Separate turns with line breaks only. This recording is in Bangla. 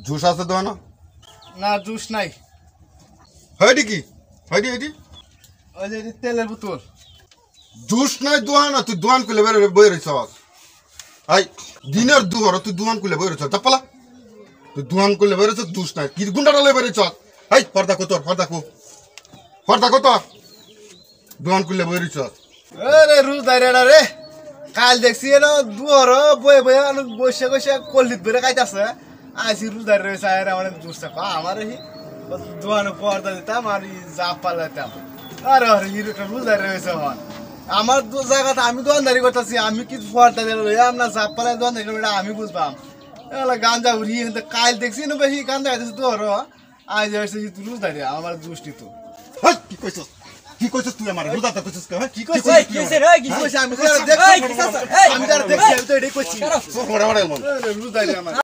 জুস আছে দোয়ানো?
না জুস নাই।
হয়টি কি হয়টি
ওই যে তেলের বোতল।
জুস নাই দোয়ানো, তুই দোয়ান খুলে বই রয়েছ। হাই দিনের দুহর তুই দোয়ান খুলে বই রয়েছ, চাপালা তুই দোয়ান খুলে বই রয়েছ, জুস নাই কি গুন্ডাটা লই বেরিয়েছ। হাই পর্দা কত পর্দা কত দোয়ান খুলে বই রয়েছ।
আরে রুজ দাইরা রে, কাল দেখছি না দুয়ার বয়ে বয়ে বসে বসে কলিত বেড়ে খাইতেছে। আইসি রুজ দাইরা রয়েছে আর আমার জুসটা পা আমার দোয়ানো পর্দা দিতাম আর জাপ পালাইতাম। আরে আরে হিরোটা রুজ দাইরা রয়েছে আমার জায়গাতে আমি দোয়ানদারি করতেছি, আমি কি পর্দা দিলে আপনার জাপ পালাই দোয়ানদারি করবো আমি বুঝবাম। গাঞ্জা উড়ি কাল দেখছি না বেশি গাঞ্জা খাইতেছি তোর আজ রুজ দাঁড়িয়ে আমার জুসটি তো
কি কইছস তুই আমার রুদাটা কইছস কি
কইছিস আমি দেখছি আমি তো এটাই কইছি রুজ দাঁড়িয়ে আমার।